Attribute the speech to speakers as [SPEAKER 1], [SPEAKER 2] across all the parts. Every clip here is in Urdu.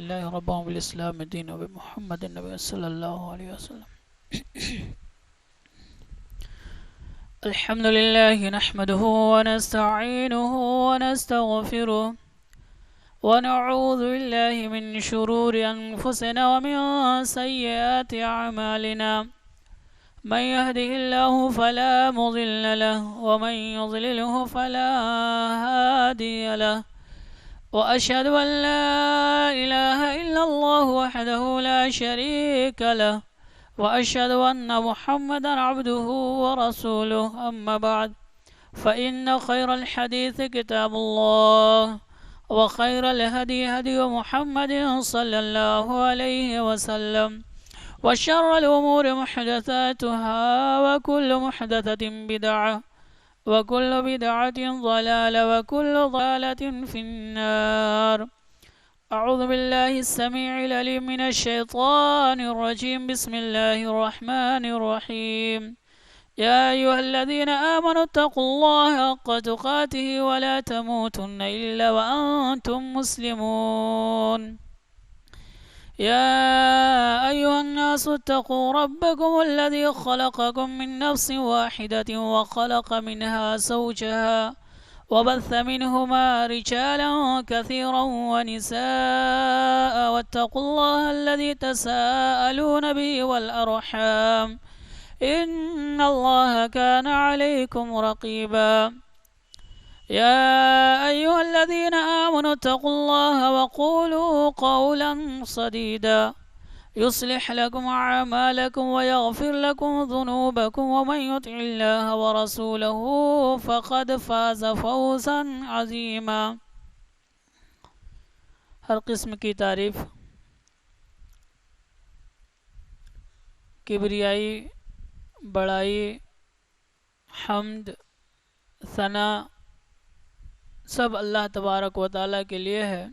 [SPEAKER 1] لله ربا بالإسلام دين وبمحمد النبي صلى الله عليه وسلم. الحمد لله نحمده ونستعينه ونستغفره ونعوذ بالله من شرور أنفسنا ومن سيئات أعمالنا. من يهده الله فلا مضل له ومن يضلله فلا هادي له. وأشهد أن لا إله إلا الله وحده لا شريك له وأشهد أن محمدا عبده ورسوله. أما بعد فإن خير الحديث كتاب الله وخير الهدي هدي محمد صلى الله عليه وسلم وشر الأمور محدثاتها وكل محدثة بدعة وكل بدعة ضلالة وكل ضلالة في النار. أعوذ بالله السميع العليم من الشيطان الرجيم. بسم الله الرحمن الرحيم. يا أيها الذين آمنوا اتقوا الله حق تقاته ولا تموتن إلا وأنتم مسلمون. يا أيها الناس اتقوا ربكم الذي خلقكم من نفس واحدة وخلق منها زوجها وبث منهما رجالا كثيرا ونساء واتقوا الله الذي تساءلون به والأرحام إن الله كان عليكم رقيبا. يا أيها الذين آمنوا اتقوا الله وقولوا قولا سديدا يصلح لكم أعمالكم ويغفر لكم ذنوبكم ومن يطع الله ورسوله فقد فاز فوزا عظيما. ہر قسم کی تعریف، کبریائی، بڑائی، حمد، ثنا سب اللہ تبارک و تعالیٰ کے لیے ہے.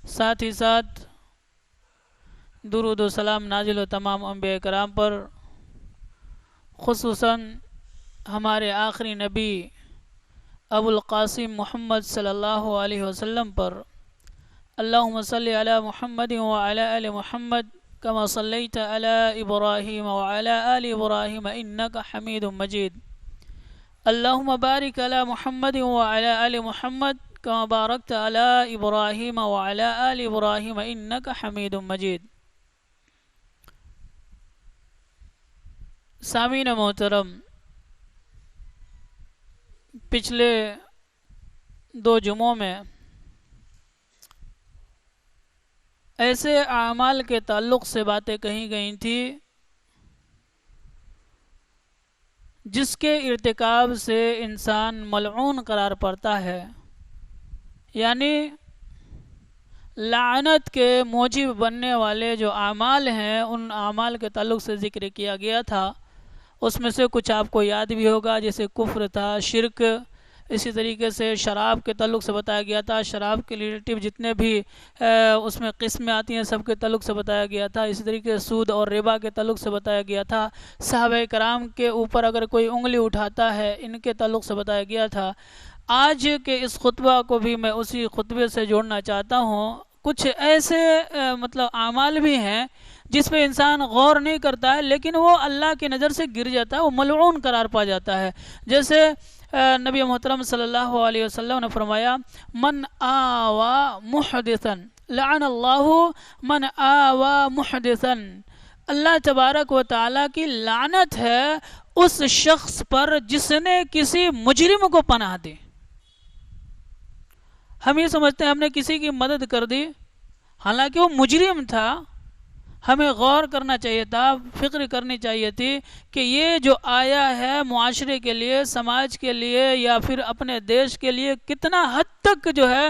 [SPEAKER 1] ساتھ ہی ساتھ درود و سلام نازل و تمام انبیاء کرام پر، خصوصاً ہمارے آخری نبی ابو القاسم محمد صلی اللہ علیہ وسلم پر. اللہم صلی علی محمد وعلی آل محمد کما صلیت علی ابراہیم وعلی آل ابراہیم انکا حمید مجید. اللہم بارک علی محمد وعلی آل محمد کما بارکت علی ابراہیم وعلی آل ابراہیم انکا حمید مجید. سامعین محترم، پچھلے 2 جمعوں میں ایسے اعمال کے تعلق سے باتیں کہی گئی تھیں جس کے ارتکاب سے انسان ملعون قرار پاتا ہے، یعنی لعنت کے موجب بننے والے جو اعمال ہیں ان اعمال کے تعلق سے ذکر کیا گیا تھا. اس میں سے کچھ آپ کو یاد بھی ہوگا، جیسے کفر تھا، شرک، اسی طریقے سے شراب کے تعلق سے بتایا گیا تھا، شراب کے ریلیٹیو جتنے بھی اس میں قسمیں آتی ہیں سب کے تعلق سے بتایا گیا تھا. اسی طریقے سے سود اور ربا کے تعلق سے بتایا گیا تھا. صحابہ کرام کے اوپر اگر کوئی انگلی اٹھاتا ہے ان کے تعلق سے بتایا گیا تھا. آج کے اس خطبہ کو بھی میں اسی خطبے سے جوڑنا چاہتا ہوں. کچھ ایسے اعمال بھی ہیں جس پہ انسان غور نہیں کرتا ہے لیکن وہ اللہ کی نظر سے گر جاتا ہے، وہ ملعون قرار پا جاتا ہے. جیسے نبی محترم صلی اللہ علیہ وسلم نے فرمایا، من آوا محدثا لعن اللہ من آوا محدثا. اللہ تبارک و تعالیٰ کی لعنت ہے اس شخص پر جس نے کسی مجرم کو پناہ دی. ہم یہ سمجھتے ہیں ہم نے کسی کی مدد کر دی، حالانکہ وہ مجرم تھا. ہمیں غور کرنا چاہیے تھا، فکر کرنی چاہیے تھی کہ یہ جو آیا ہے معاشرے کے لیے، سماج کے لیے یا پھر اپنے دیش کے لیے کتنا حد تک جو ہے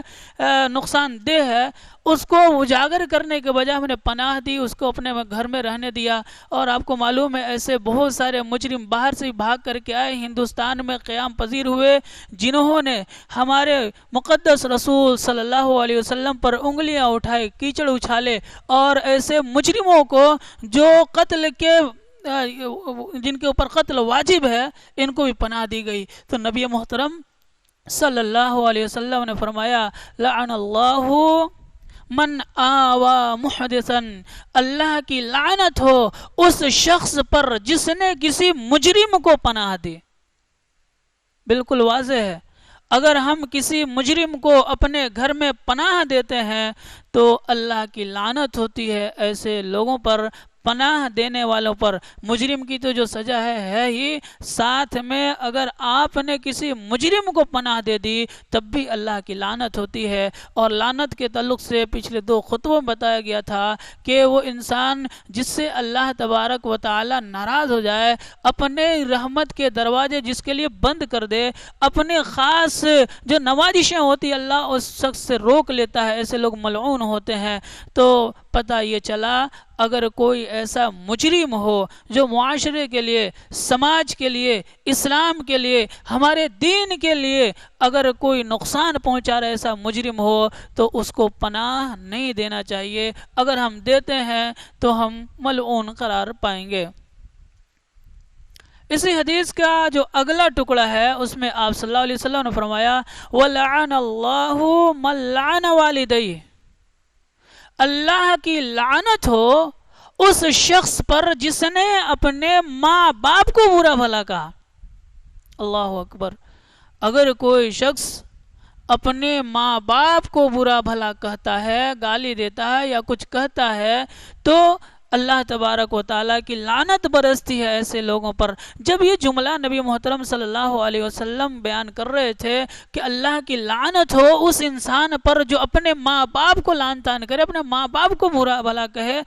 [SPEAKER 1] نقصان دہ ہے. اس کو اجاگر کرنے کے بجائے ہم نے پناہ دی، اس کو اپنے گھر میں رہنے دیا. اور آپ کو معلوم ہے ایسے بہت سارے مجرم باہر سے بھاگ کر کے آئے، ہندوستان میں قیام پذیر ہوئے، جنہوں نے ہمارے مقدس رسول صلی اللہ علیہ وسلم پر انگلیاں اٹھائی، کیچڑ اچھالے، اور ایسے مجرموں کو جو قتل کے جن کے اوپر قتل واجب ہے ان کو بھی پناہ دی گئی. تو نبی محترم صلی اللہ علیہ وسلم نے فرمایا لعن اللہ من آوا محدثن، اللہ کی لعنت ہو اس شخص پر جس نے کسی مجرم کو پناہ دی۔ بالکل واضح ہے، اگر ہم کسی مجرم کو اپنے گھر میں پناہ دیتے ہیں تو اللہ کی لعنت ہوتی ہے ایسے لوگوں پر، پناہ دینے والوں پر۔ مجرم کی تو جو سزا ہے ہی، ساتھ میں اگر آپ نے کسی مجرم کو پناہ دے دی تب بھی اللہ کی لعنت ہوتی ہے۔ اور لعنت کے تعلق سے پچھلے 2 خطبوں میں بتایا گیا تھا کہ وہ انسان جس سے اللہ تبارک و تعالی ناراض ہو جائے، اپنے رحمت کے دروازے جس کے لیے بند کر دے، اپنے خاص جو نوازشیں ہوتی اللہ اس شخص سے روک لیتا ہے، ایسے لوگ ملعون ہوتے ہیں۔ تو پتہ یہ چلا اگر کوئی ایسا مجرم ہو جو معاشرے کے لیے، سماج کے لیے، اسلام کے لیے، ہمارے دین کے لیے اگر کوئی نقصان پہنچا رہا ایسا مجرم ہو تو اس کو پناہ نہیں دینا چاہیے۔ اگر ہم دیتے ہیں تو ہم ملعون قرار پائیں گے۔ اسی حدیث کا جو اگلا ٹکڑا ہے اس میں آپ صلی اللہ علیہ وسلم نے فرمایا وَلَعَنَ اللَّهُ مَن لَعَنَ وَالِدَيْهِ، اللہ کی لعنت ہو اس شخص پر جس نے اپنے ماں باپ کو برا بھلا کہا۔ اللہ اکبر، اگر کوئی شخص اپنے ماں باپ کو برا بھلا کہتا ہے، گالی دیتا ہے یا کچھ کہتا ہے تو اللہ تبارک و تعالیٰ کی لعنت برستی ہے ایسے لوگوں پر۔ جب یہ جملہ نبی محترم صلی اللہ علیہ وسلم بیان کر رہے تھے کہ اللہ کی لعنت ہو اس انسان پر جو اپنے ماں باپ کو لعن طعن کرے، اپنے ماں باپ کو برا بھلا کہے،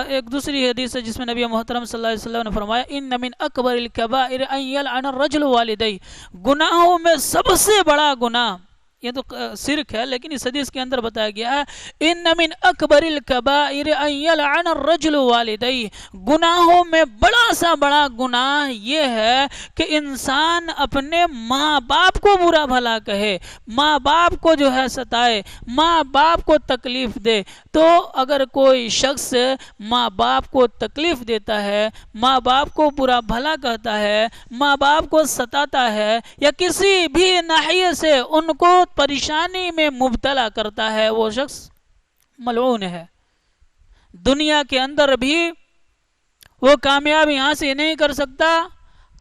[SPEAKER 1] ایک دوسری حدیث ہے جس میں نبی محترم صلی اللہ علیہ وسلم نے فرمایا ان من اکبر الکبائر ان یلعن الرجل والدیہ، گناہوں میں سب سے بڑا گناہ، یہ تو شرک ہے لیکن اس حدیث کے اندر بتایا گیا ہے ان من اکبر الکبائر ان یلعن الرجل والدیہ، گناہوں میں بڑا سا بڑا گناہ یہ ہے کہ انسان اپنے ماں باپ کو برا بھلا کہے، ماں باپ کو جو ہے ستائے، ماں باپ کو تکلیف دے۔ تو اگر کوئی شخص ماں باپ کو تکلیف دیتا ہے، ماں باپ کو برا بھلا کہتا ہے، ماں باپ کو ستاتا ہے یا کسی بھی ناحیے سے ان کو پریشانی میں مبتلا کرتا ہے، وہ شخص ملعون ہے۔ دنیا کے اندر بھی وہ کامیابی حاصل نہیں کر سکتا،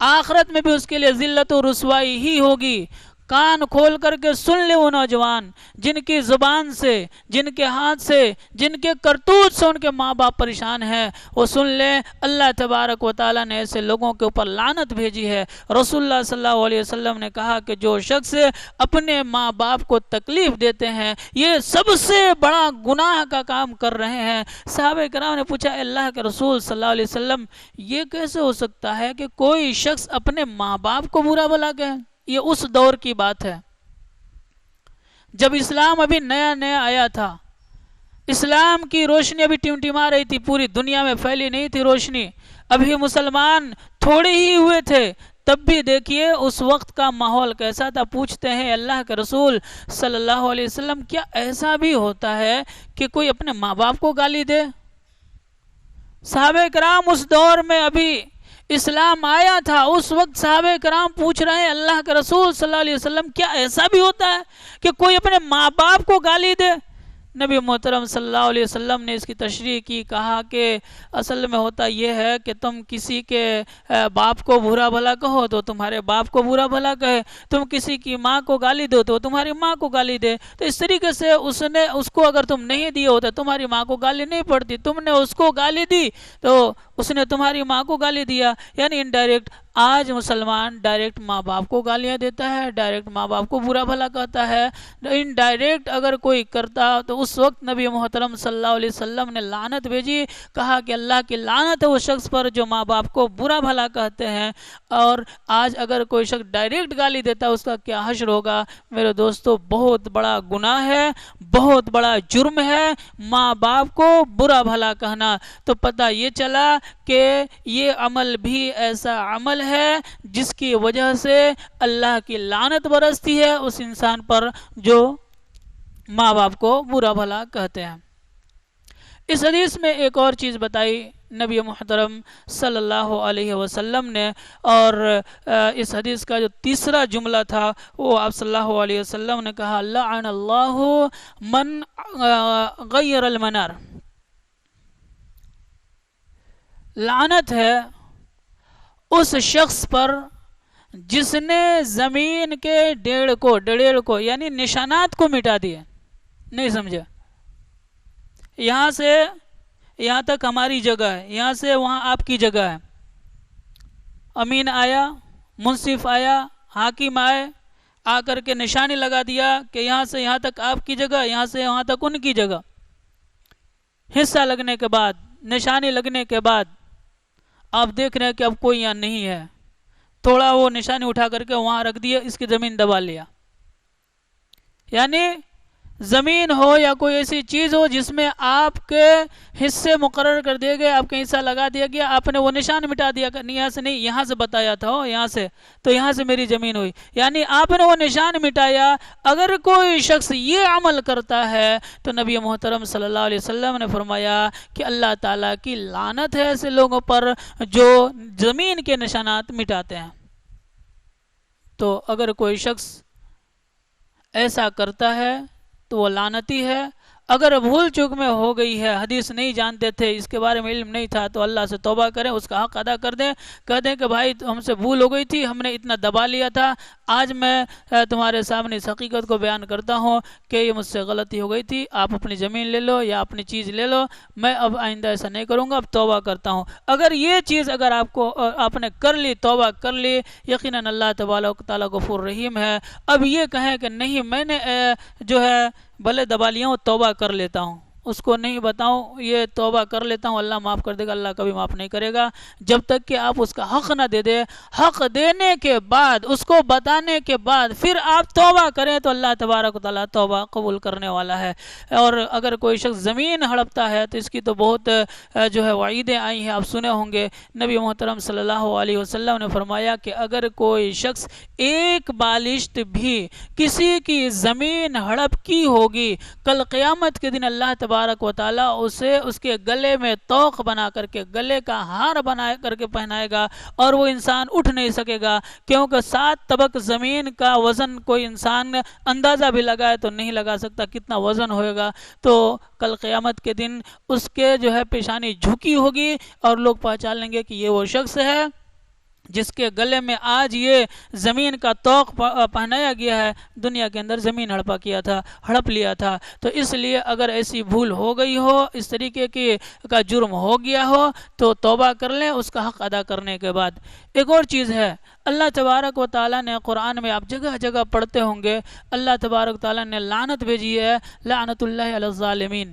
[SPEAKER 1] آخرت میں بھی اس کے لیے ذلت و رسوائی ہی ہوگی۔ کان کھول کر کے سن لے وہ نوجوان جن کی زبان سے، جن کے ہاتھ سے، جن کے کرتوت سے ان کے ماں باپ پریشان ہیں، وہ سن لے اللہ تبارک و تعالیٰ نے ایسے لوگوں کے اوپر لعنت بھیجی ہے۔ رسول اللہ صلی اللہ علیہ وسلم نے کہا کہ جو شخص اپنے ماں باپ کو تکلیف دیتے ہیں یہ سب سے بڑا گناہ کا کام کر رہے ہیں۔ صحابہ کرام نے پوچھا اللہ کے رسول صلی اللہ علیہ وسلم یہ کیسے ہو سکتا ہے کہ کوئی شخص اپنے ماں باپ کو برا بھلا کہے؟ یہ اس دور کی بات ہے جب اسلام ابھی نیا نیا آیا تھا، اسلام کی روشنی ابھی ٹمٹما رہی تھی، پوری دنیا میں پھیلی نہیں تھی روشنی، ابھی مسلمان تھوڑے ہی ہوئے تھے۔ تب بھی دیکھیے اس وقت کا ماحول کیسا تھا۔ پوچھتے ہیں اللہ کے رسول صلی اللہ علیہ وسلم کیا ایسا بھی ہوتا ہے کہ کوئی اپنے ماں باپ کو گالی دے؟ صحابہ کرام اس دور میں ابھی اسلام آیا تھا، اس وقت صحابہ کرام پوچھ رہے ہیں اللہ کے رسول صلی اللہ علیہ وسلم کیا ایسا بھی ہوتا ہے کہ کوئی اپنے ماں باپ کو گالی دے؟ نبی محترم صلی اللہ علیہ وسلم نے اس کی تشریح کی، کہا کہ اصل میں ہوتا یہ ہے کہ تم کسی کے باپ کو برا بھلا کہو تو تمہارے باپ کو برا بھلا کہے، تم کسی کی ماں کو گالی دو تو تمہاری ماں کو گالی دے۔ تو اس طریقے سے اس کو اگر تم نہیں دیے ہوتے تمہاری ماں کو گالی نہیں پڑتی، تم نے اس کو گالی دی تو اس نے تمہاری ماں کو گالی دیا، یعنی انڈائریکٹ۔ آج مسلمان ڈائریکٹ ماں باپ کو گالیاں دیتا ہے، ڈائریکٹ ماں باپ کو برا بھلا کہتا ہے۔ انڈائریکٹ اگر کوئی کرتا تو اس وقت نبی محترم صلی اللہ علیہ وسلم نے لعنت بھیجی، کہا کہ اللہ کی لعنت ہے اس شخص پر جو ماں باپ کو برا بھلا کہتے ہیں۔ اور آج اگر کوئی شخص ڈائریکٹ گالی دیتا ہے اس کا کیا حشر ہوگا؟ میرے دوستو بہت بڑا گناہ ہے، بہت بڑا جرم ہے ماں باپ کو برا بھلا کہنا۔ تو پتہ یہ چلا کہ یہ عمل بھی ایسا عمل ہے جس کی وجہ سے اللہ کی لعنت برستی ہے اس انسان پر جو ماں باپ کو برا بھلا کہتے ہیں۔ اس حدیث میں ایک اور چیز بتائی نبی محترم صلی اللہ علیہ وسلم نے. اور اس حدیث کا جو تیسرا جملہ تھا وہ آپ صلی اللہ علیہ وسلم نے کہا لعن اللہ من غیر المنار. لعنت ہے اس شخص پر جس نے زمین کے ڈیڑھ کو یعنی نشانات کو مٹا دیا. نہیں سمجھا؟ یہاں سے یہاں تک ہماری جگہ ہے، یہاں سے وہاں آپ کی جگہ ہے. امین آیا، منصف آیا، حاکم آئے، آ کر کے نشانی لگا دیا کہ یہاں سے یہاں تک آپ کی جگہ، یہاں سے وہاں تک ان کی جگہ. حصہ لگنے کے بعد، نشانی لگنے کے بعد آپ دیکھ رہے ہیں کہ اب کوئی یہاں نہیں ہے، تھوڑا وہ نشانی اٹھا کر کے وہاں رکھ دیا، اس کی زمین دبا لیا. یعنی زمین ہو یا کوئی ایسی چیز ہو جس میں آپ کے حصے مقرر کر دیے گئے، آپ کا حصہ لگا دیا گیا، آپ نے وہ نشان مٹا دیا کہ یہاں سے نہیں، یہاں سے بتایا تھا ہو یہاں سے، تو یہاں سے میری زمین ہوئی. یعنی آپ نے وہ نشان مٹایا. اگر کوئی شخص یہ عمل کرتا ہے تو نبی محترم صلی اللہ علیہ وسلم نے فرمایا کہ اللہ تعالیٰ کی لعنت ہے ایسے لوگوں پر جو زمین کے نشانات مٹاتے ہیں. تو اگر کوئی شخص ایسا کرتا ہے تو وہ لعنتی ہے. اگر بھول چوک میں ہو گئی ہے، حدیث نہیں جانتے تھے، اس کے بارے میں علم نہیں تھا، تو اللہ سے توبہ کریں، اس کا حق ادا کر دیں. کہہ دیں کہ بھائی ہم سے بھول ہو گئی تھی، ہم نے اتنا دبا لیا تھا، آج میں تمہارے سامنے اس حقیقت کو بیان کرتا ہوں کہ یہ مجھ سے غلطی ہو گئی تھی، آپ اپنی زمین لے لو یا اپنی چیز لے لو، میں اب آئندہ ایسا نہیں کروں گا، اب توبہ کرتا ہوں. اگر یہ چیز اگر آپ نے کر لی، توبہ کر لی، یقیناً اللہ تبارک و تعالیٰ غفور رحیم ہے. اب یہ کہیں کہ نہیں میں نے جو ہے بھلے دبا لیا ہوں، توبہ کر لیتا ہوں، اس کو نہیں بتاؤں یہ توبہ کر لیتا ہوں، اللہ معاف کر دے گا، اللہ کبھی معاف نہیں کرے گا جب تک کہ آپ اس کا حق نہ دے دے. حق دینے کے بعد، اس کو بتانے کے بعد پھر آپ توبہ کریں تو اللہ تبارک و تعالیٰ توبہ قبول کرنے والا ہے. اور اگر کوئی شخص زمین ہڑپتا ہے تو اس کی تو بہت جو ہے وعیدیں آئی ہیں، آپ سنے ہوں گے. نبی محترم صلی اللہ علیہ وسلم نے فرمایا کہ اگر کوئی شخص ایک بالشت بھی کسی کی زمین ہڑپ کی ہوگی، کل قیامت کے دن اللہ تبارک و تعالیٰ اسے اس کے گلے میں توق بنا کر کے، گلے کا ہار بنا کر کے پہنائے گا، اور وہ انسان اٹھ نہیں سکے گا. کیونکہ 7 طبق زمین کا وزن کوئی انسان اندازہ بھی لگائے تو نہیں لگا سکتا کتنا وزن ہوئے گا. تو کل قیامت کے دن اس کے جو ہے پیشانی جھکی ہوگی اور لوگ پہچان لیں گے کہ یہ وہ شخص ہے جس کے گلے میں آج یہ زمین کا توق پہنایا گیا ہے، دنیا کے اندر زمین ہڑپ لیا تھا. تو اس لیے اگر ایسی بھول ہو گئی ہو، اس طریقے کا جرم ہو گیا ہو تو توبہ کر لیں اس کا حق ادا کرنے کے بعد. ایک اور چیز ہے، اللہ تبارک و تعالیٰ نے قرآن میں آپ جگہ جگہ پڑھتے ہوں گے، اللہ تبارک و تعالیٰ نے لعنت بھیجی ہے، لعنت اللہ علی الظالمین.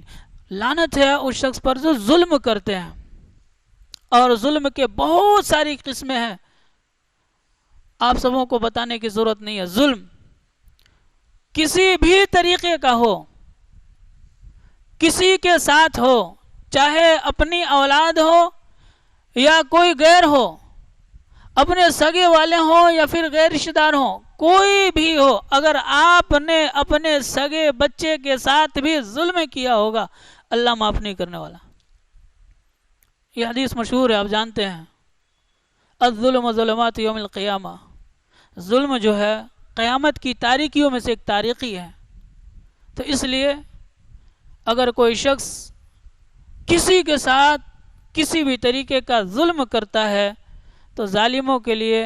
[SPEAKER 1] لعنت ہے اس شخص پر جو ظلم کرتے ہیں، اور ظلم کے بہت ساری قسمیں ہیں، آپ سبوں کو بتانے کی ضرورت نہیں ہے. ظلم کسی بھی طریقے کا ہو، کسی کے ساتھ ہو، چاہے اپنی اولاد ہو یا کوئی غیر ہو، اپنے سگے والے ہوں یا پھر غیر رشتہ دار ہوں، کوئی بھی ہو، اگر آپ نے اپنے سگے بچے کے ساتھ بھی ظلم کیا ہوگا، اللہ معاف نہیں کرنے والا. یہ حدیث مشہور ہے، آپ جانتے ہیں، الظلم ظلمات یوم القیامہ. ظلم جو ہے قیامت کی تاریکیوں میں سے ایک تاریکی ہے. تو اس لیے اگر کوئی شخص کسی کے ساتھ کسی بھی طریقے کا ظلم کرتا ہے تو ظالموں کے لیے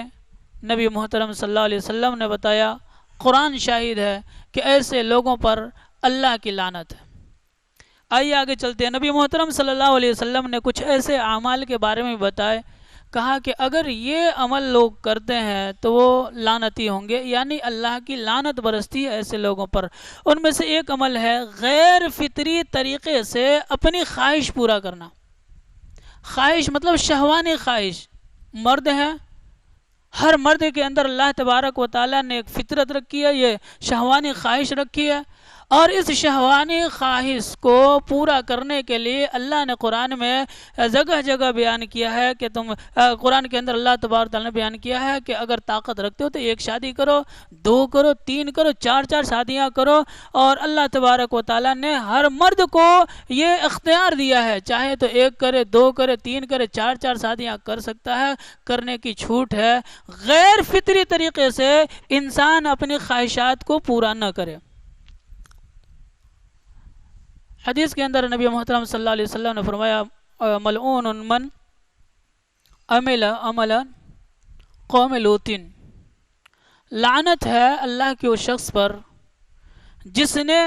[SPEAKER 1] نبی محترم صلی اللہ علیہ وسلم نے بتایا، قرآن شاہد ہے کہ ایسے لوگوں پر اللہ کی لعنت ہے. آئیے آگے چلتے ہیں. نبی محترم صلی اللہ علیہ وسلم نے کچھ ایسے اعمال کے بارے میں بتائے، کہا کہ اگر یہ عمل لوگ کرتے ہیں تو وہ لعنتی ہوں گے، یعنی اللہ کی لعنت برستی ہے ایسے لوگوں پر. ان میں سے ایک عمل ہے غیر فطری طریقے سے اپنی خواہش پورا کرنا. خواہش مطلب شہوانی خواہش. مرد ہے، ہر مرد کے اندر اللہ تبارک و تعالیٰ نے ایک فطرت رکھی ہے، یہ شہوانی خواہش رکھی ہے، اور اس شہوانی خواہش کو پورا کرنے کے لیے اللہ نے قرآن میں جگہ جگہ بیان کیا ہے کہ قرآن کے اندر اللہ تبارک تعالیٰ نے بیان کیا ہے کہ اگر طاقت رکھتے ہو تو 1 شادی کرو، 2 کرو، 3 کرو، 4 شادیاں کرو. اور اللہ تبارک و تعالیٰ نے ہر مرد کو یہ اختیار دیا ہے، چاہے تو 1 کرے، 2 کرے، 3 کرے، 4 شادیاں کر سکتا ہے، کرنے کی چھوٹ ہے. غیر فطری طریقے سے انسان اپنی خواہشات کو پورا نہ کرے. حدیث کے اندر نبی محترم صلی اللہ علیہ وسلم نے فرمایا ملعون من عمل عملا قوم لوط، لعنت ہے اللہ کے اس شخص پر جس نے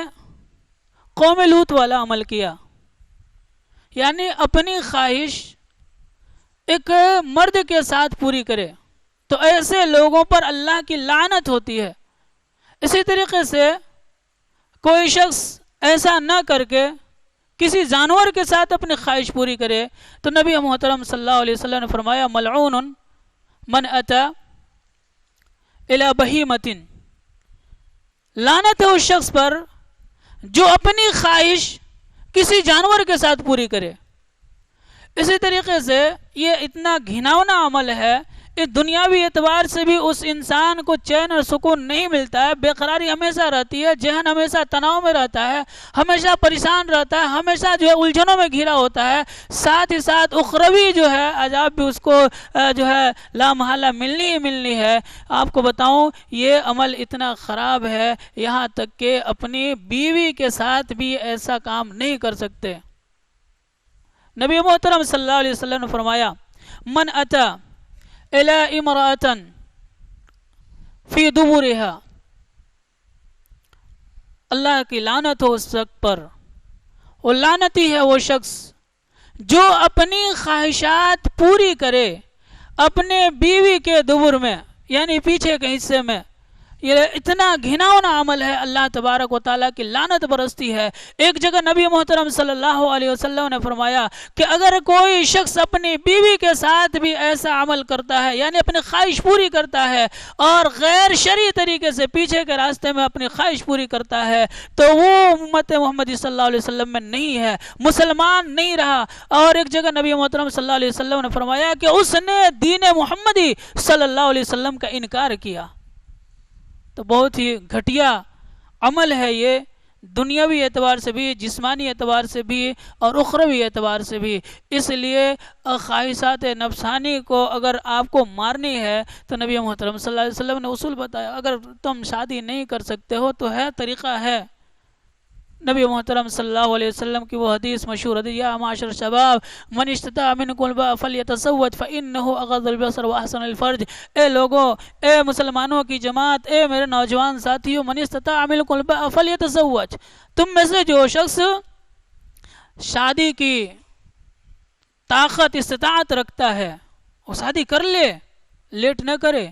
[SPEAKER 1] قوم لوط والا عمل کیا. یعنی اپنی خواہش ایک مرد کے ساتھ پوری کرے تو ایسے لوگوں پر اللہ کی لعنت ہوتی ہے. اسی طریقے سے کوئی شخص ایسا نہ کر کے کسی جانور کے ساتھ اپنی خواہش پوری کرے تو نبی محترم صلی اللہ علیہ وسلم نے فرمایا ملعون من اتا الی بہیمۃ، لعنت ہے اس شخص پر جو اپنی خواہش کسی جانور کے ساتھ پوری کرے. اسی طریقے سے یہ اتنا گھناؤنا عمل ہے، اس دنیاوی اعتبار سے بھی اس انسان کو چین اور سکون نہیں ملتا ہے، بے قراری ہمیشہ رہتی ہے، ذہن ہمیشہ تناؤ میں رہتا ہے، ہمیشہ پریشان رہتا ہے، ہمیشہ جو ہے الجھنوں میں گھرا ہوتا ہے. ساتھ ہی ساتھ اخروی جو ہے عذاب بھی اس کو جو ہے لا محالہ ملنی ہی ملنی ہے. آپ کو بتاؤں یہ عمل اتنا خراب ہے یہاں تک کہ اپنی بیوی کے ساتھ بھی ایسا کام نہیں کر سکتے. نبی محترم صلی اللہ علیہ وسلم نے فرمایا من اتا الی امرأۃ فی دبرها، اللہ کی لعنت ہو اس شخص پر، وہ لعنتی ہے وہ شخص جو اپنی خواہشات پوری کرے اپنے بیوی کے دبر میں، یعنی پیچھے کے حصے میں. یہ اتنا گھناؤنا عمل ہے، اللہ تبارک و تعالیٰ کی لعنت برستی ہے. ایک جگہ نبی محترم صلی اللہ علیہ وسلم نے فرمایا کہ اگر کوئی شخص اپنی بیوی کے ساتھ بھی ایسا عمل کرتا ہے، یعنی اپنی خواہش پوری کرتا ہے اور غیر شرعی طریقے سے پیچھے کے راستے میں اپنی خواہش پوری کرتا ہے تو وہ امت محمدی صلی اللہ علیہ وسلم میں نہیں ہے، مسلمان نہیں رہا. اور ایک جگہ نبی محترم صلی اللہ علیہ وسلم نے فرمایا کہ اس نے دین محمدی صلی اللہ علیہ وسلم کا انکار کیا. تو بہت ہی گھٹیا عمل ہے یہ، دنیاوی اعتبار سے بھی، جسمانی اعتبار سے بھی اور اخروی اعتبار سے بھی. اس لیے خواہشات نفسانی کو اگر آپ کو مارنی ہے تو نبی محترم صلی اللہ علیہ وسلم نے اصول بتایا. اگر تم شادی نہیں کر سکتے ہو تو ہے، طریقہ ہے. نبی محترم صلی اللہ علیہ وسلم کی وہ حدیث مشہور حدیث یا معاشر الشباب من استطاع منکم الباء فلیتزوج فانہ اغض للبصر واحسن للفرج. اے لوگوں، اے مسلمانوں کی جماعت، اے میرے نوجوان ساتھیوں، من استطاع منکم الباء فلیتزوج، تم میں سے جو شخص شادی کی طاقت استطاعت رکھتا ہے وہ شادی کر لے، لیٹ نہ کرے،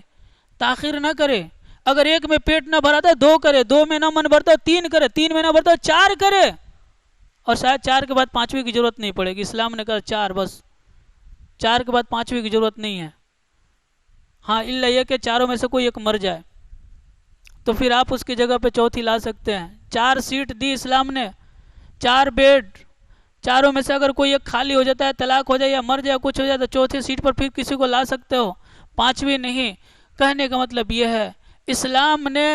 [SPEAKER 1] تاخیر نہ کرے. اگر 1 میں پیٹ نہ بھرا تھا 2 کرے، 2 میں نہ من بھرتا 3 کرے، 3 میں نہ بھرتا 4 کرے. اور شاید 4 کے بعد 5ویں کی ضرورت نہیں پڑے گی. اسلام نے کہا 4 بس، 4 کے بعد 5ویں کی ضرورت نہیں ہے. ہاں الا یہ کہ چاروں میں سے کوئی ایک مر جائے تو پھر آپ اس کی جگہ پہ چوتھی لا سکتے ہیں. 4 سیٹ دی اسلام نے، 4 بیڈ، چاروں میں سے اگر کوئی ایک خالی ہو جاتا ہے، طلاق ہو جائے یا مر جائے، کچھ ہو جائے تو چوتھی سیٹ پر پھر کسی کو لا سکتے ہو، 5ویں نہیں. کہنے کا مطلب یہ ہے اسلام نے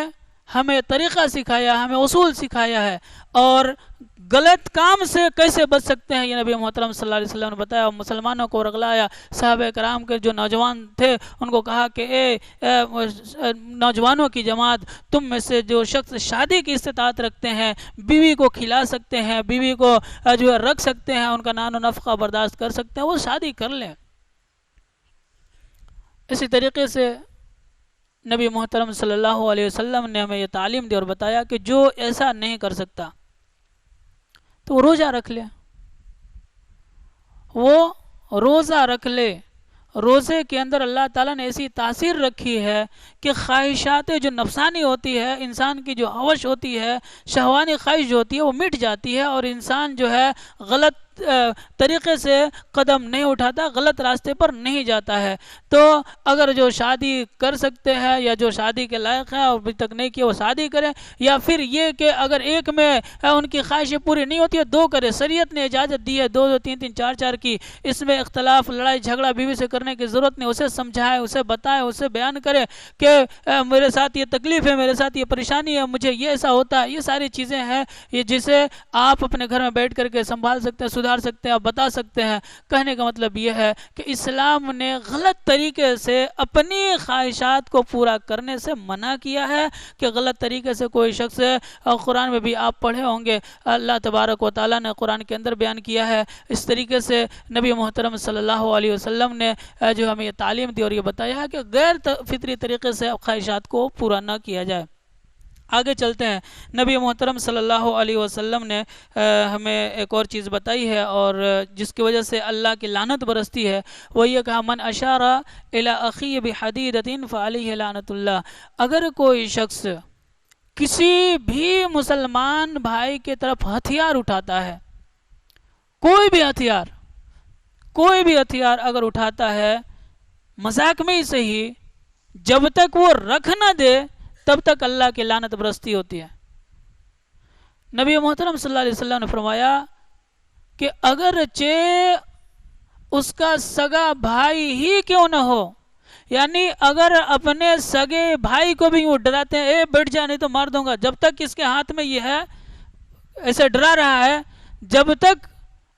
[SPEAKER 1] ہمیں طریقہ سکھایا، ہمیں اصول سکھایا ہے، اور غلط کام سے کیسے بچ سکتے ہیں یہ نبی محترم صلی اللہ علیہ وسلم نے بتایا. مسلمانوں کو رغلایا. صحابہ کرام کے جو نوجوان تھے ان کو کہا کہ اے نوجوانوں کی جماعت، تم میں سے جو شخص شادی کی استطاعت رکھتے ہیں، بیوی کو کھلا سکتے ہیں، بیوی کو جو ہے رکھ سکتے ہیں، ان کا نان و نفقہ برداشت کر سکتے ہیں، وہ شادی کر لیں. اسی طریقے سے نبی محترم صلی اللہ علیہ وسلم نے ہمیں یہ تعلیم دی اور بتایا کہ جو ایسا نہیں کر سکتا تو وہ روزہ رکھ لے، وہ روزہ رکھ لے. روزے کے اندر اللہ تعالیٰ نے ایسی تاثیر رکھی ہے کہ خواہشات جو نفسانی ہوتی ہے، انسان کی جو ہوش ہوتی ہے، شہوانی خواہش جو ہوتی ہے وہ مٹ جاتی ہے اور انسان جو ہے غلط طریقے سے قدم نہیں اٹھاتا، غلط راستے پر نہیں جاتا ہے۔ تو اگر جو شادی کر سکتے ہیں یا جو شادی کے لائق ہے اور ابھی تک نہیں کیا وہ شادی کریں، یا پھر یہ کہ اگر ایک میں ان کی خواہشیں پوری نہیں ہوتی ہے دو کرے، شریعت نے اجازت دی ہے دو دو تین تین چار چار کی، اس میں اختلاف لڑائی جھگڑا بیوی سے کرنے کی ضرورت نہیں، اسے سمجھائے، اسے بتائے، اسے بیان کرے کہ میرے ساتھ یہ تکلیف ہے، میرے ساتھ یہ پریشانی ہے، مجھے یہ ایسا ہوتا ہے، یہ ساری چیزیں ہیں یہ جسے آپ اپنے گھر میں بیٹھ کر کے سنبھال سکتے ہیں، سدھار سکتے ہیں، آپ بتا سکتے ہیں۔ کہنے کا مطلب یہ ہے کہ اسلام نے غلط طریقے سے اپنی خواہشات کو پورا کرنے سے منع کیا ہے، کہ غلط طریقے سے کوئی شخص، قرآن میں بھی آپ پڑھے ہوں گے، اللہ تبارک و تعالیٰ نے قرآن کے اندر بیان کیا ہے، اس طریقے سے نبی محترم صلی اللہ علیہ وسلم نے جو ہمیں یہ تعلیم دی اور یہ بتایا ہے کہ غیر فطری طریقے سے خواہشات کو پورا نہ کیا جائے۔ آگے چلتے ہیں۔ نبی محترم صلی اللہ علیہ وسلم نے ہمیں ایک اور چیز بتائی ہے اور جس کی وجہ سے اللہ کی لعنت برستی ہے، وہ یہ کہا من اشار الی اخیہ بحدیدۃ فعلیہ لعنت اللہ۔ اگر کوئی شخص کسی بھی مسلمان بھائی کی طرف ہتھیار اٹھاتا ہے، کوئی بھی ہتھیار اگر اٹھاتا ہے، مذاق میں ہی صحیح، جب تک وہ رکھ نہ دے تب تک اللہ کی لعنت برستی ہوتی ہے۔ نبی محترم صلی اللہ علیہ وسلم نے فرمایا کہ اگرچہ اس کا سگا بھائی ہی کیوں نہ ہو، یعنی اگر اپنے سگے بھائی کو بھی وہ ڈراتے ہیں، اے بیٹھ جا نہیں تو مار دوں گا، جب تک اس کے ہاتھ میں یہ ہے ایسے ڈرا رہا ہے، جب تک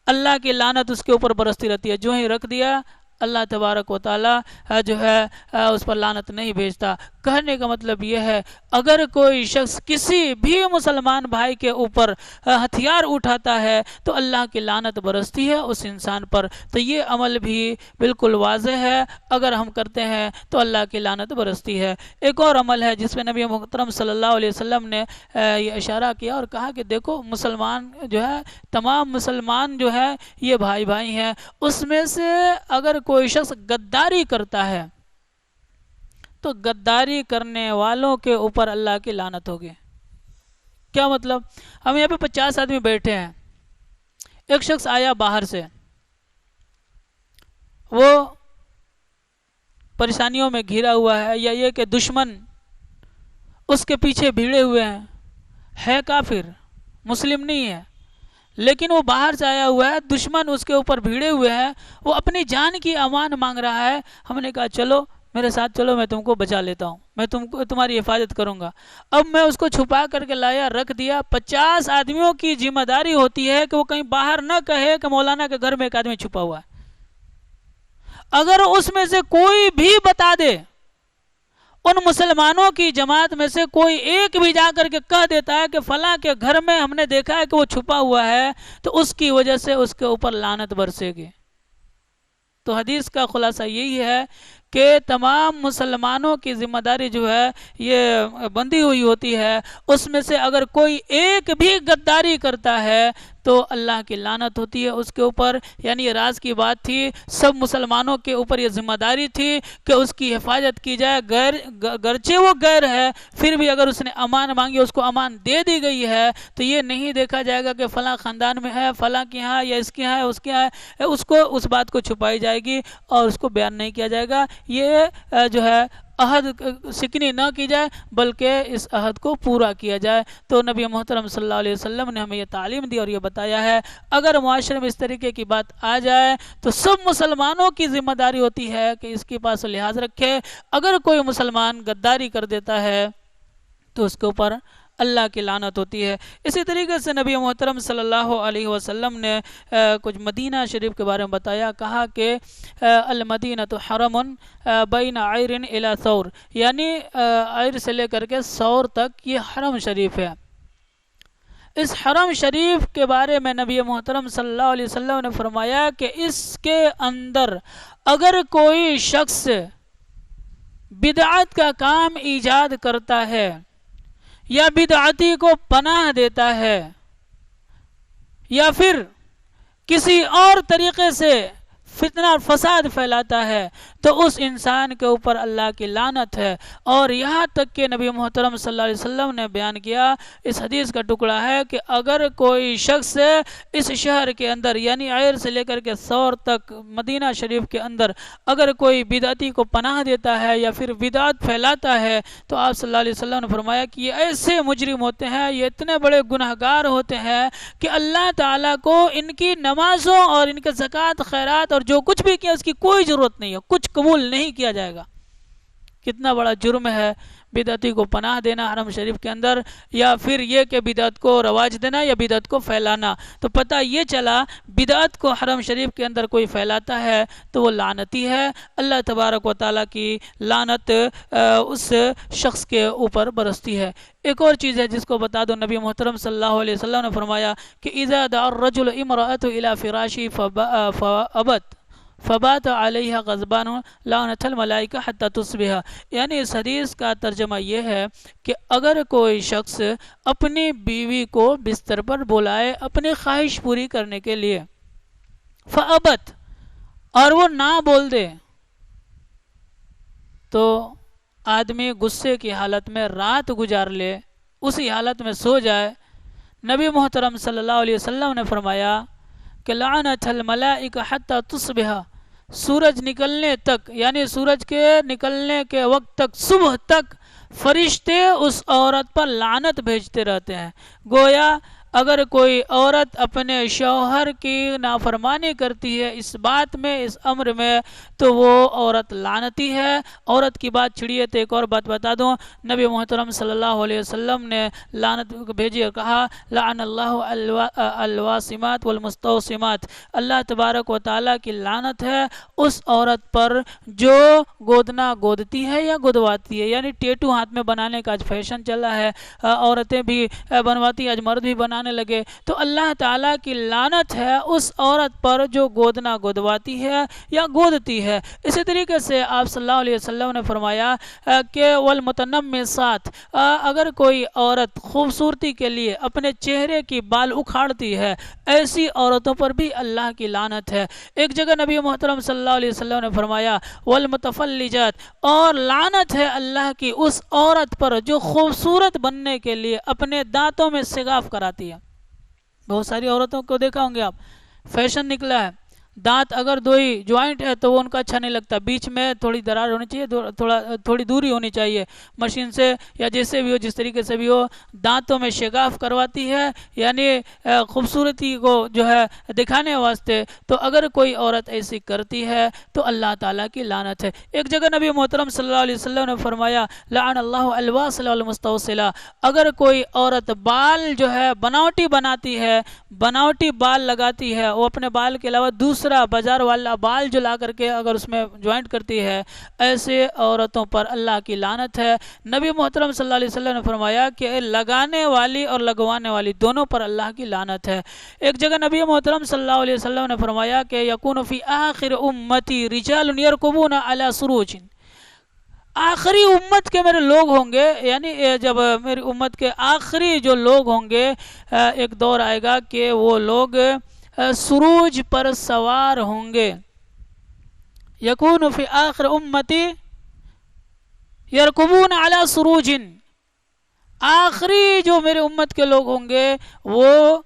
[SPEAKER 1] اللہ کی لعنت اس کے اوپر برستی رہتی ہے۔ جو ہی رکھ دیا اللہ تبارک و تعالیٰ جو ہے اس پر لعنت نہیں بھیجتا۔ کہنے کا مطلب یہ ہے اگر کوئی شخص کسی بھی مسلمان بھائی کے اوپر ہتھیار اٹھاتا ہے تو اللہ کی لعنت برستی ہے اس انسان پر۔ تو یہ عمل بھی بالکل واضح ہے، اگر ہم کرتے ہیں تو اللہ کی لعنت برستی ہے۔ ایک اور عمل ہے جس میں نبی محترم صلی اللہ علیہ وسلم نے یہ اشارہ کیا اور کہا کہ دیکھو مسلمان جو ہے، تمام مسلمان جو ہے یہ بھائی بھائی ہیں، اس میں سے اگر کوئی شخص غداری کرتا ہے تو غداری کرنے والوں کے اوپر اللہ کی لعنت ہوگی۔ کیا مطلب؟ ہم یہاں پہ 50 آدمی بیٹھے ہیں، ایک شخص آیا باہر سے، وہ پریشانیوں میں گھرا ہوا ہے، یا یہ کہ دشمن اس کے پیچھے بھیڑے ہوئے ہیں، ہے کافر، مسلم نہیں ہے، لیکن وہ باہر سے آیا ہوا ہے، دشمن اس کے اوپر بھیڑے ہوئے ہیں، وہ اپنی جان کی امان مانگ رہا ہے۔ ہم نے کہا چلو میرے ساتھ چلو، میں تم کو بچا لیتا ہوں، میں تمہاری حفاظت کروں گا۔ اب میں اس کو چھپا کر کے لایا، رکھ دیا۔ 50 آدمیوں کی ذمہ داری ہوتی ہے کہ وہ کہیں باہر نہ کہے کہ مولانا کے گھر میں ایک آدمی چھپا ہوا ہے۔ اگر اس میں سے کوئی بھی بتا دے، ان مسلمانوں کی جماعت میں سے کوئی ایک بھی جا کر کے کہہ دیتا ہے کہ فلاں کے گھر میں ہم نے دیکھا ہے کہ وہ چھپا ہوا ہے، تو اس کی وجہ سے اس کے اوپر لعنت برسے گی۔ تو حدیث کا خلاصہ یہی ہے کہ تمام مسلمانوں کی ذمہ داری جو ہے یہ بندھی ہوئی ہوتی ہے، اس میں سے اگر کوئی ایک بھی غداری کرتا ہے تو اللہ کی لعنت ہوتی ہے اس کے اوپر۔ یعنی یہ راز کی بات تھی، سب مسلمانوں کے اوپر یہ ذمہ داری تھی کہ اس کی حفاظت کی جائے، گرچہ وہ غیر ہے پھر بھی اگر اس نے امان مانگی اس کو امان دے دی گئی ہے، تو یہ نہیں دیکھا جائے گا کہ فلاں خاندان میں ہے، فلاں کے یہاں، یا اس کے یہاں ہے، اس کے یہاں ہے، اس بات کو چھپائی جائے گی اور اس کو بیان نہیں کیا جائے گا۔ یہ جو ہے عہد سکنی نہ کی جائے بلکہ اس عہد کو پورا کیا جائے۔ تو نبی محترم صلی اللہ علیہ وسلم نے ہمیں یہ تعلیم دی اور یہ بتایا ہے اگر معاشرے میں اس طریقے کی بات آ جائے تو سب مسلمانوں کی ذمہ داری ہوتی ہے کہ اس کے پاس لحاظ رکھے۔ اگر کوئی مسلمان غداری کر دیتا ہے تو اس کے اوپر اللہ کی لعنت ہوتی ہے۔ اسی طریقے سے نبی محترم صلی اللہ علیہ وسلم نے کچھ مدینہ شریف کے بارے میں بتایا، کہا کہ المدینۃ حرم بین عیر الی ثور، یعنی عیر سے لے کر کے ثور تک یہ حرم شریف ہے۔ اس حرم شریف کے بارے میں نبی محترم صلی اللہ علیہ وسلم نے فرمایا کہ اس کے اندر اگر کوئی شخص بدعت کا کام ایجاد کرتا ہے یا بدعتی کو پناہ دیتا ہے یا پھر کسی اور طریقے سے فتنہ اور فساد پھیلاتا ہے تو اس انسان کے اوپر اللہ کی لعنت ہے۔ اور یہاں تک کہ نبی محترم صلی اللہ علیہ وسلم نے بیان کیا، اس حدیث کا ٹکڑا ہے کہ اگر کوئی شخص اس شہر کے اندر یعنی عیر سے لے کر کے ثور تک مدینہ شریف کے اندر اگر کوئی بدعتی کو پناہ دیتا ہے یا پھر بدعت پھیلاتا ہے، تو آپ صلی اللہ علیہ وسلم نے فرمایا کہ یہ ایسے مجرم ہوتے ہیں، یہ اتنے بڑے گنہگار ہوتے ہیں کہ اللہ تعالیٰ کو ان کی نمازوں اور ان کے زکوٰۃ خیرات اور جو کچھ بھی کیا اس کی کوئی ضرورت نہیں ہے، کچھ قبول نہیں کیا جائے گا۔ کتنا بڑا جرم ہے بدعتی کو پناہ دینا حرم شریف کے اندر، یا پھر یہ کہ بدعت کو رواج دینا یا بدعت کو پھیلانا۔ تو پتہ یہ چلا بدعت کو حرم شریف کے اندر کوئی پھیلاتا ہے تو وہ لعنتی ہے، اللہ تبارک و تعالیٰ کی لعنت اس شخص کے اوپر برستی ہے۔ ایک اور چیز ہے جس کو بتا دو، نبی محترم صلی اللہ علیہ وسلم نے فرمایا کہ اذا دعا الرجل امرأته الى فراشی فابت فبات علیہ غضبان لعنت الملائکہ حتی تصبح، یعنی اس حدیث کا ترجمہ یہ ہے کہ اگر کوئی شخص اپنی بیوی کو بستر پر بلائے اپنی خواہش پوری کرنے کے لیے، فابت، اور وہ نہ بول دے، تو آدمی غصے کی حالت میں رات گزار لے، اسی حالت میں سو جائے، نبی محترم صلی اللہ علیہ وسلم نے فرمایا کہ لعنت الملائکہ حتی تصبح، سورج نکلنے تک یعنی سورج کے نکلنے کے وقت تک، صبح تک فرشتے اس عورت پر لعنت بھیجتے رہتے ہیں۔ گویا اگر کوئی عورت اپنے شوہر کی نافرمانی کرتی ہے اس بات میں، اس امر میں، تو وہ عورت لعنتی ہے۔ عورت کی بات چھڑیے تو ایک اور بات بتا دوں، نبی محترم صلی اللہ علیہ وسلم نے لعنت بھیجی اور کہا لعن اللہ الواسمات والمستوسمات، اللہ تبارک و تعالیٰ کی لعنت ہے اس عورت پر جو گودنا گودتی ہے یا گودواتی ہے، یعنی ٹیٹو ہاتھ میں بنانے کا آج فیشن چلا ہے، عورتیں بھی بنواتی ہیں، آج مرد بھی بنانے لگے، تو اللہ تعالیٰ کی لعنت ہے اس عورت پر جو گودنا گودواتی ہے یا گودتی ہے۔ اسی طریقے سے آپ صلی اللہ علیہ وسلم نے فرمایا کہ والمتنمصات، اگر کوئی عورت خوبصورتی کے لیے اپنے چہرے کی بال اکھاڑتی ہے، ایسی عورتوں پر بھی اللہ کی لعنت ہے۔ ایک جگہ نبی محترم صلی اللہ علیہ وسلم نے فرمایا والمتفلجات، اور لعنت ہے اللہ کی اس عورت پر جو خوبصورت بننے کے لیے اپنے دانتوں میں سگاف کراتی ہے۔ بہت ساری عورتوں کو دیکھا ہوں گے آپ، فیشن نکلا ہے، دانت اگر دو ہی جوائنٹ ہے تو وہ ان کا اچھا نہیں لگتا، بیچ میں تھوڑی درار ہونی چاہیے، تھوڑی دوری ہونی چاہیے مشین سے یا جیسے بھی ہو، جس طریقے سے بھی ہو، دانتوں میں شگاف کرواتی ہے، یعنی خوبصورتی کو جو ہے دکھانے واسطے۔ تو اگر کوئی عورت ایسی کرتی ہے تو اللہ تعالیٰ کی لعنت ہے۔ ایک جگہ نبی محترم صلی اللہ علیہ وسلم نے فرمایا لعن اللہ الواصل والمستوصلہ، اگر کوئی عورت بال جو ہے بناوٹی بناتی ہے، بناوٹی بال لگاتی ہے، وہ اپنے بال کے علاوہ دوسرا بازار والا بال جو لا کر کے اگر اس میں جوائنٹ کرتی ہے، ایسے عورتوں پر اللہ کی لعنت ہے۔ نبی محترم صلی اللہ علیہ وسلم نے فرمایا کہ لگانے والی اور لگوانے والی دونوں پر اللہ کی لعنت ہے۔ ایک جگہ نبی محترم صلی اللہ علیہ وسلم نے فرمایا کہ یکون فی آخر امتی رجال یرکبون علی سروج، آخری امت کے میرے لوگ ہوں گے، یعنی جب میری امت کے آخری جو لوگ ہوں گے، ایک دور آئے گا کہ وہ لوگ سروج پر سوار ہوں گے۔ یکون فی آخر امتی یرکبون علی سروج، آخری جو میرے امت کے لوگ ہوں گے وہ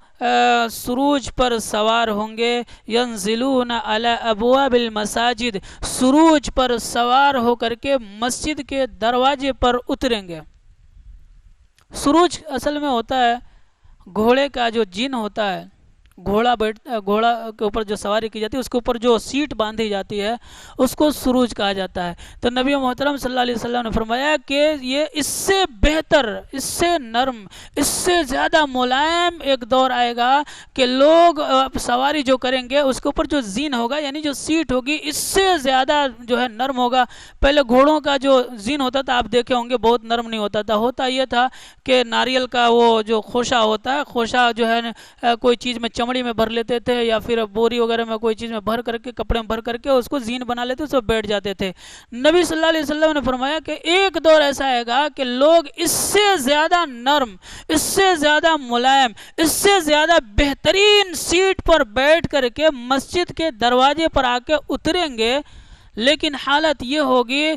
[SPEAKER 1] سروج پر سوار ہوں گے، ینزلون علی ابواب المساجد، سروج پر سوار ہو کر کے مسجد کے دروازے پر اتریں گے۔ سروج اصل میں ہوتا ہے گھوڑے کا جو جن ہوتا ہے، گھوڑا کے اوپر جو سواری کی جاتی ہے، اس کے اوپر جو سیٹ باندھی جاتی ہے اس کو سروج کہا جاتا ہے۔ تو نبی محترم صلی اللہ علیہ وسلم نے فرمایا کہ یہ اس سے بہتر، اس سے نرم، اس سے زیادہ ملائم ایک دور آئے گا کہ لوگ سواری جو کریں گے اس کے اوپر جو زین ہوگا یعنی جو سیٹ ہوگی اس سے زیادہ جو ہے نرم ہوگا۔ پہلے گھوڑوں کا جو زین ہوتا تھا آپ دیکھے ہوں گے بہت نرم نہیں ہوتا تھا، ہوتا یہ تھا کہ ناریل کا وہ جو خوشہ ہوتا ہے، خوشہ جو ہے کوئی چیز میں چمڑی میں بھر لیتے تھے یا پھر بوری وغیرہ میں کوئی چیز میں بھر کر کے، کپڑے میں بھر کر کے اس کو زین بنا لیتے، اس پہ بیٹھ جاتے تھے۔ نبی صلی اللہ علیہ وسلم نے فرمایا کہ ایک دور ایسا آئے گا کہ لوگ اس سے زیادہ نرم، اس سے زیادہ ملائم، اس سے زیادہ بہترین سیٹ پر بیٹھ کر کے مسجد کے دروازے پر آ کے اتریں گے، لیکن حالت یہ ہوگی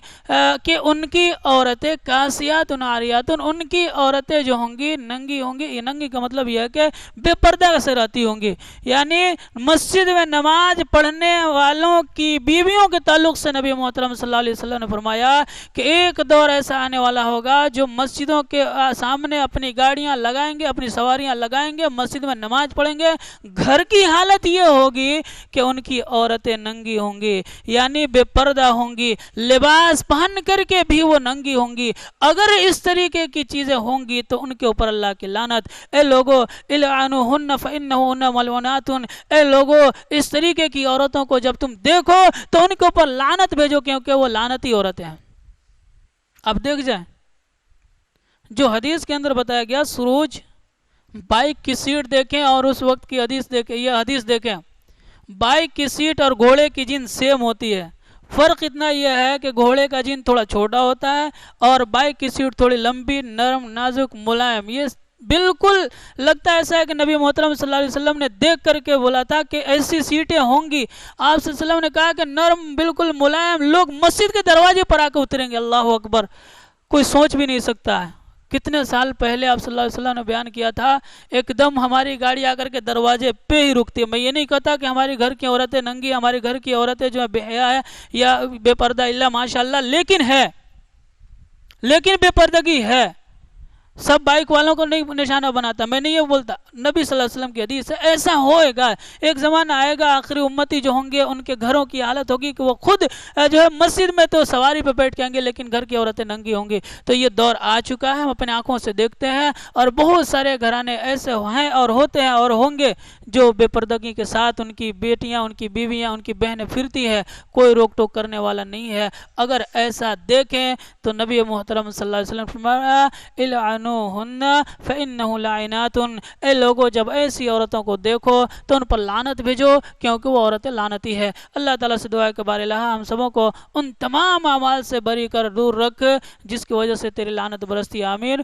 [SPEAKER 1] کہ ان کی عورتیں کاسیات عاریات، ان کی عورتیں جو ہوں گی ننگی ہوں گی. یہ ننگی کا مطلب یہ ہے کہ بے پردہ سے رہتی ہوں گی. یعنی مسجد میں نماز پڑھنے والوں کی بیویوں کے تعلق سے نبی محترم صلی اللہ علیہ وسلم نے فرمایا کہ ایک دور ایسا آنے والا ہوگا جو مسجدوں کے سامنے اپنی گاڑیاں لگائیں گے، اپنی سواریاں لگائیں گے، مسجد میں نماز پڑھیں گے. گھر کی حالت یہ ہوگی کہ ان کی عورتیں ننگی ہوں گی، یعنی بے پردہ ہوں گی، لباس پہن کر کے بھی وہ ننگی ہوں گی. اگر اس طریقے کی چیزیں ہوں گی تو ان کے اوپر اللہ کی لعنت. اے لوگو العنوہن فانہن ملعونات، اے لوگو اس طریقے کی عورتوں کو جب تم دیکھو تو ان کے اوپر لعنت بھیجو، کیونکہ وہ لعنتی عورتیں ہیں. اب دیکھ جائیں جو حدیث کے اندر بتایا گیا، سروج بائک کی سیٹ دیکھیں اور اس وقت کی حدیث دیکھیں. یہ حدیث دیکھیں، بائک کی سیٹ اور گھوڑے کی جن سیم ہوتی ہے. فرق اتنا یہ ہے کہ گھوڑے کا جن تھوڑا چھوٹا ہوتا ہے اور بائک کی سیٹ تھوڑی لمبی، نرم، نازک، ملائم. یہ بالکل لگتا ہے ایسا ہے کہ نبی محترم صلی اللہ علیہ وسلم نے دیکھ کر کے بولا تھا کہ ایسی سیٹیں ہوں گی. آپ صلی اللہ علیہ وسلم نے کہا کہ نرم، بالکل ملائم، لوگ مسجد کے دروازے پر آ کے اتریں گے. اللہ اکبر، کوئی سوچ بھی نہیں سکتا ہے. کتنے سال پہلے آپ صلی اللہ علیہ وسلم نے بیان کیا تھا، ایک دم ہماری گاڑی آ کر کے دروازے پہ ہی رکتی ہے. میں یہ نہیں کہتا کہ ہمارے گھر کی عورتیں ننگی، ہمارے گھر کی عورتیں جو ہے بے حیا ہے یا بے پردہ الا ماشاء اللہ، لیکن بے پردگی ہے. سب بائک والوں کو نہیں نشانہ بناتا، میں نہیں یہ بولتا. نبی صلی اللہ علیہ وسلم کی حدیث ہے ایسا ہوئے گا. ایک زمانہ آئے گا، آخری امتی جو ہوں گے ان کے گھروں کی حالت ہوگی کہ وہ خود جو ہے مسجد میں تو سواری پہ بیٹھ کے آئیں گے لیکن گھر کی عورتیں ننگی ہوں گی. تو یہ دور آ چکا ہے، ہم اپنے آنکھوں سے دیکھتے ہیں، اور بہت سارے گھرانے ایسے ہیں اور ہوتے ہیں اور ہوں گے جو بے پردگی کے ساتھ ان کی بیٹیاں، ان کی بیویاں، ان کی بہنیں پھرتی ہے. کوئی روک ٹوک کرنے والا نہیں ہے. اگر ایسا دیکھیں تو نبی محترم صلی اللہ علیہ وسلم فرمایا العنوہن فإنہ لعنات، اے لوگو جب ایسی عورتوں کو دیکھو تو ان پر لعنت بھیجو کیونکہ وہ عورتیں لعنتی ہے. اللہ تعالیٰ سے دعا ہے کہ بار الہ ہم سبوں کو ان تمام اعمال سے بری کر دور رکھ جس کی وجہ سے تیری لعنت برستی. آمین.